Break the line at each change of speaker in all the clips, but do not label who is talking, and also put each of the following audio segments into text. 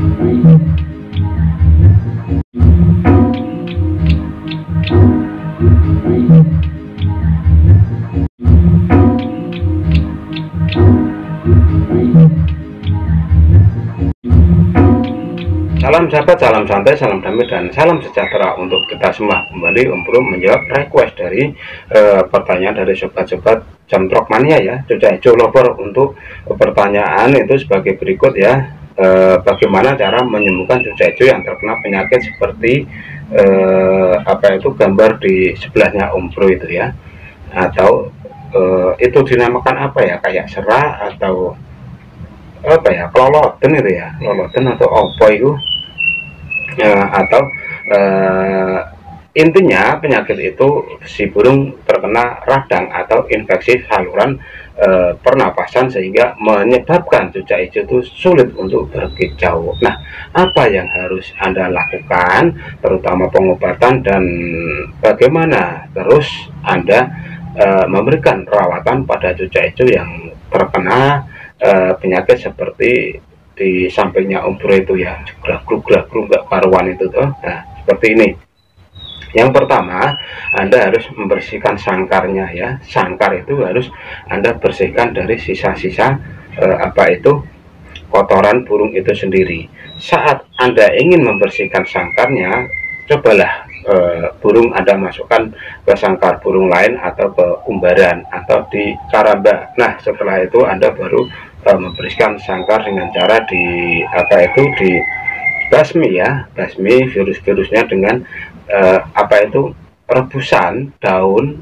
Salam sahabat, salam santai, salam damai, dan salam sejahtera untuk kita semua. Kembali Om Bro menjawab request dari pertanyaan dari sobat-sobat Jamtrok Mania ya, cucak hijau lover. Untuk pertanyaan itu sebagai berikut ya. Bagaimana cara menyembuhkan cucak hijau yang terkena penyakit seperti apa itu gambar di sebelahnya Om Bro itu ya, atau itu dinamakan apa ya, kayak serah atau apa ya, keloloten itu ya, keloloten atau apa itu. Atau intinya penyakit itu si burung terkena radang atau infeksi saluran pernapasan sehingga menyebabkan cucak hijau itu sulit untuk berkicau. Nah, apa yang harus Anda lakukan, terutama pengobatan, dan bagaimana terus Anda memberikan perawatan pada cucak hijau yang terkena penyakit seperti di sampingnya Om Bro itu ya, gerak-gerak nggak karuan itu tuh. Nah, seperti ini. Yang pertama, Anda harus membersihkan sangkarnya ya. Sangkar itu harus Anda bersihkan dari sisa-sisa apa itu, kotoran burung itu sendiri. Saat Anda ingin membersihkan sangkarnya, cobalah burung Anda masukkan ke sangkar burung lain atau ke umbaran atau di karamba. Nah, setelah itu Anda baru membersihkan sangkar dengan cara di apa itu, di basmi ya, basmi virus-virusnya dengan apa itu, rebusan daun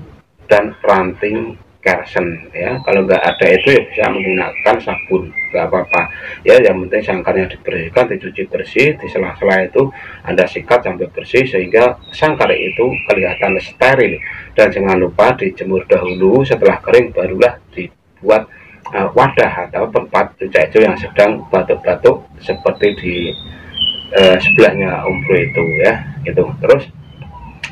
dan ranting kersen ya. Kalau nggak ada itu ya bisa menggunakan sabun, nggak apa-apa ya, yang penting sangkarnya dibersihkan, dicuci bersih, di sela-sela itu Anda sikat sampai bersih sehingga sangkar itu kelihatan steril. Dan jangan lupa dijemur dahulu, setelah kering barulah dibuat wadah atau tempat cucak hijau yang sedang batuk-batuk seperti di sebelahnya Om Bro itu ya, itu. Terus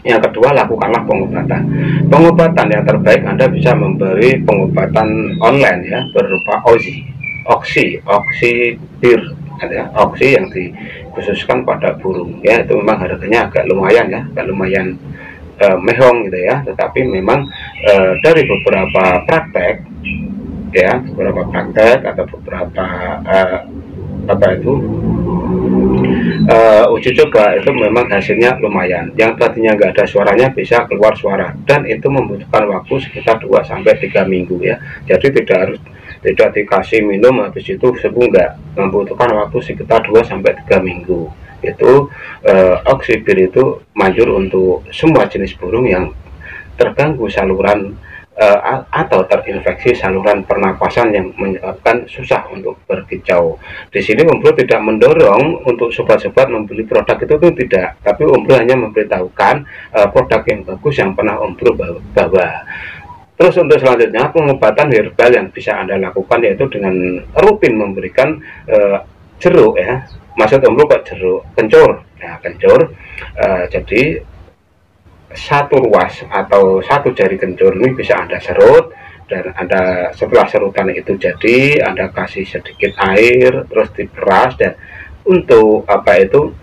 yang kedua, lakukanlah pengobatan. Pengobatan yang terbaik Anda bisa memberi pengobatan online ya, berupa oksibir ada oksi yang dikhususkan pada burung ya. Itu memang harganya agak lumayan ya, agak lumayan mehong gitu ya, tetapi memang dari beberapa praktek ya, beberapa praktek atau beberapa apa itu uji coba itu memang hasilnya lumayan. Yang tadinya nggak ada suaranya bisa keluar suara, dan itu membutuhkan waktu sekitar 2-3 minggu ya. Jadi tidak dikasih minum habis itu sembuh, nggak, membutuhkan waktu sekitar 2-3 minggu. Itu oksibir itu manjur untuk semua jenis burung yang terganggu saluran atau terinfeksi saluran pernapasan yang menyebabkan susah untuk berkicau. Di sini Om Bro tidak mendorong untuk sobat-sobat membeli produk itu tuh, tidak, tapi Om Bro hanya memberitahukan produk yang bagus yang pernah Om Bro bawa. Terus untuk selanjutnya, pengobatan herbal yang bisa Anda lakukan yaitu dengan rutin memberikan jeruk ya. Maksud Om Bro kok jeruk, kencur. Nah, kencur jadi satu ruas atau satu jari kencur ini bisa Anda serut, dan Anda setelah serutan itu jadi Anda kasih sedikit air, terus diperas, dan untuk apa itu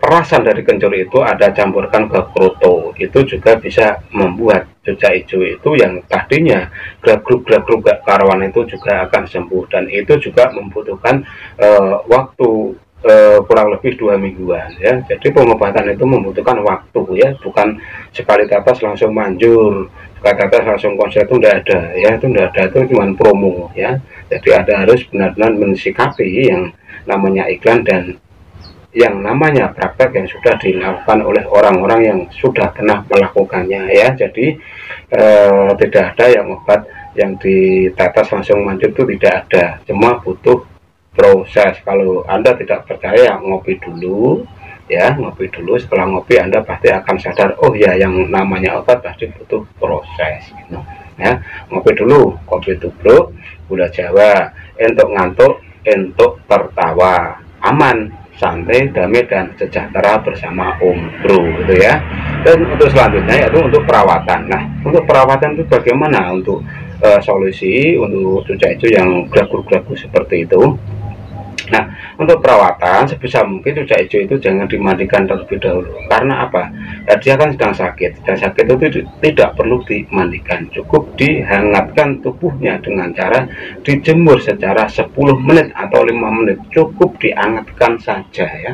perasan dari kencur itu Anda campurkan ke kroto. Itu juga bisa membuat cucak hijau itu yang tadinya gerak-geruk gak karuan itu juga akan sembuh, dan itu juga membutuhkan waktu kurang lebih 2 mingguan ya. Jadi pengobatan itu membutuhkan waktu ya, bukan sekali tetes langsung manjur, sekali tetes langsung konser, itu tidak ada ya, itu tidak ada, itu cuma promo ya. Jadi Anda harus benar-benar mensikapi yang namanya iklan dan yang namanya praktek yang sudah dilakukan oleh orang-orang yang sudah pernah melakukannya ya. Jadi tidak ada yang obat yang ditetes langsung manjur, itu tidak ada, cuma butuh proses. Kalau Anda tidak percaya, ngopi dulu ya, ngopi dulu. Setelah ngopi Anda pasti akan sadar, oh ya, yang namanya obat pasti butuh proses gitu ya. Ngopi dulu, kopi tubruk, gula jawa, entuk ngantuk, entuk tertawa, aman, santai, damai, dan sejahtera bersama Om Bro gitu ya. Dan untuk selanjutnya yaitu untuk perawatan. Nah, untuk perawatan itu bagaimana untuk solusi untuk cucak hijau yang geragu-geragu seperti itu? Nah, untuk perawatan sebisa mungkin cucak hijau itu jangan dimandikan terlebih dahulu. Karena apa? Dia kan sedang sakit. Sedang sakit itu tidak perlu dimandikan, cukup dihangatkan tubuhnya dengan cara dijemur secara 10 menit atau 5 menit. Cukup dihangatkan saja ya.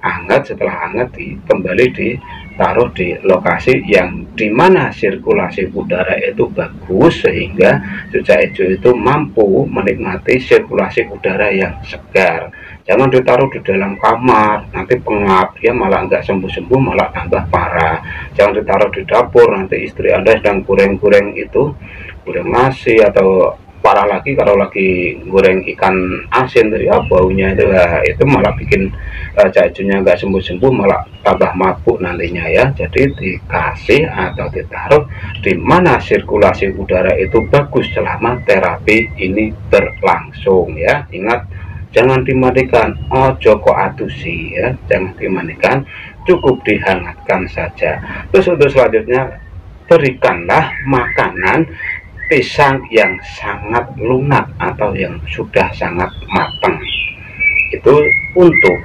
Hangat, setelah hangat kembali ditaruh di lokasi yang dimana sirkulasi udara itu bagus, sehingga cucak hijau itu mampu menikmati sirkulasi udara yang segar. Jangan ditaruh di dalam kamar, nanti pengap, dia malah nggak sembuh-sembuh, malah tambah parah. Jangan ditaruh di dapur, nanti istri Anda sedang goreng-goreng itu, goreng nasi, atau parah lagi kalau lagi goreng ikan asin tuh ya, baunya itu malah bikin cucak hijaunya nggak sembuh-sembuh, malah tambah mabuk nantinya ya. Jadi dikasih atau ditaruh di mana sirkulasi udara itu bagus selama terapi ini berlangsung ya. Ingat, jangan dimandikan, ojo kok adusi ya, jangan dimandikan, cukup dihangatkan saja. Terus untuk selanjutnya, berikanlah makanan pisang yang sangat lunak atau yang sudah sangat matang. Itu untuk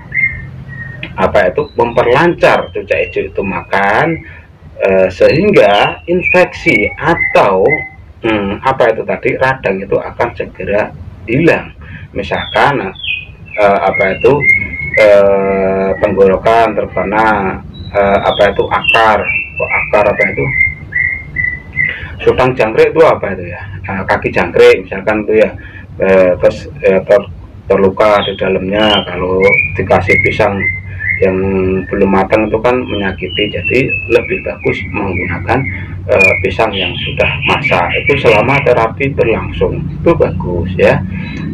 apa, itu memperlancar cucak hijau itu makan, sehingga infeksi atau apa itu tadi, radang itu akan segera hilang. Misalkan apa itu tenggorokan terkena apa itu akar apa itu, sutang jangkrik itu apa itu ya, kaki jangkrik misalkan itu ya, terus terluka di dalamnya. Kalau dikasih pisang yang belum matang itu kan menyakiti, jadi lebih bagus menggunakan pisang yang sudah masak. Itu selama terapi berlangsung itu bagus ya.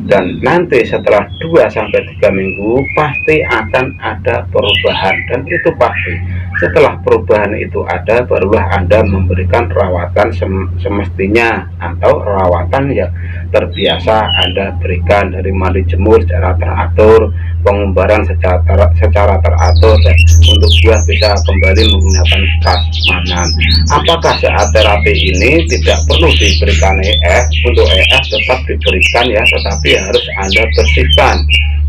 Dan nanti setelah 2-3 minggu pasti akan ada perubahan, dan itu pasti setelah perubahan itu ada, barulah Anda memberikan rawatan semestinya atau rawatan yang terbiasa Anda berikan, dari mandi jemur secara teratur, pengumbaran secara teratur, dan untuk buah bisa kembali menggunakan prasmanan. Apakah saat terapi ini tidak perlu diberikan EF? Untuk EF tetap diberikan ya, tetapi harus Anda bersihkan.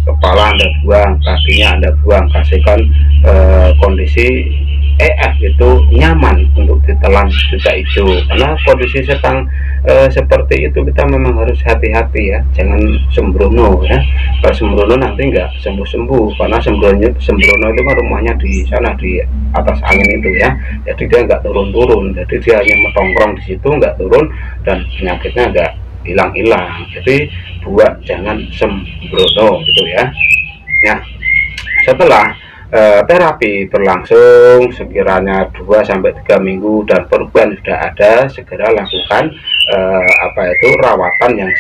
Kepala Anda buang, kakinya Anda buang, kasihkan kondisi EF itu nyaman untuk ditelan cucak hijau. Karena kondisi sedang seperti itu kita memang harus hati-hati ya, jangan sembrono ya. Kalau sembrono nanti nggak sembuh-sembuh, karena sembrono itu kan rumahnya di sana di atas angin itu ya, jadi dia nggak turun-turun, jadi dia hanya metongkrong di situ, nggak turun, dan penyakitnya nggak hilang-hilang. Jadi buat jangan sembrono gitu ya. Nah, setelah terapi berlangsung sekiranya 2-3 minggu dan perubahan sudah ada, segera lakukan apa itu rawatan yang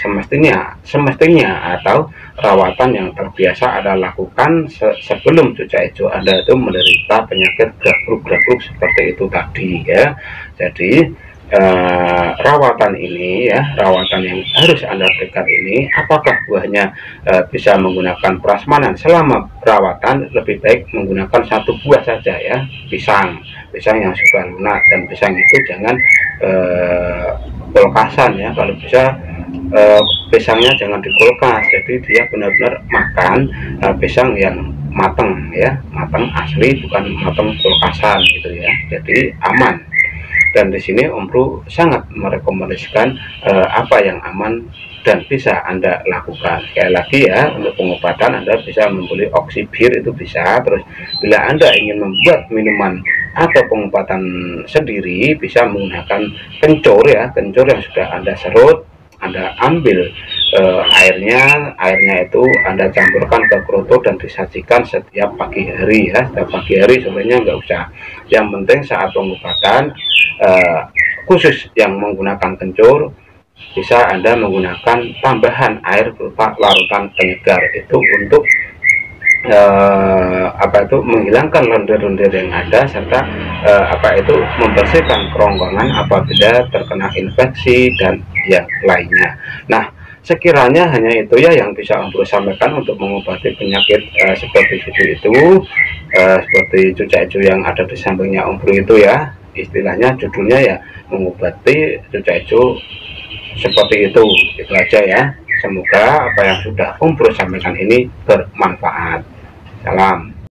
semestinya atau rawatan yang terbiasa Anda lakukan sebelum cucak hijau Anda itu menderita penyakit gagruk seperti itu tadi ya. Jadi rawatan ini ya, rawatan yang harus Anda berikan ini, apakah buahnya bisa menggunakan prasmanan? Selama perawatan lebih baik menggunakan 1 buah saja ya, pisang yang sudah lunak, dan pisang itu jangan kulkasan ya, kalau bisa pisangnya jangan di kulkas, jadi dia benar-benar makan pisang yang matang ya, matang asli, bukan matang kulkasan gitu ya, jadi aman. Dan di sini Om Bro sangat merekomendasikan apa yang aman dan bisa Anda lakukan. Sekali lagi ya, untuk pengobatan Anda bisa membeli oksibir, itu bisa. Terus bila Anda ingin membuat minuman atau pengobatan sendiri, bisa menggunakan kencur ya, kencur yang sudah Anda serut, Anda ambil airnya itu Anda campurkan ke kroto dan disajikan setiap pagi hari ya, setiap pagi hari, sorenya nggak usah. Yang penting saat pengobatan khusus yang menggunakan kencur, bisa Anda menggunakan tambahan air berupa larutan penyegar, itu untuk apa itu menghilangkan lendir-lendir yang ada, serta apa itu membersihkan kerongkongan apabila terkena infeksi dan yang lainnya. Nah, sekiranya hanya itu ya yang bisa Om Bro sampaikan untuk mengobati penyakit seperti itu, seperti cucak hijau yang ada di sampingnya Om Bro itu ya. Istilahnya judulnya ya mengobati cucak hijau seperti itu aja ya. Semoga apa yang sudah Om Bro sampaikan ini bermanfaat. Salam.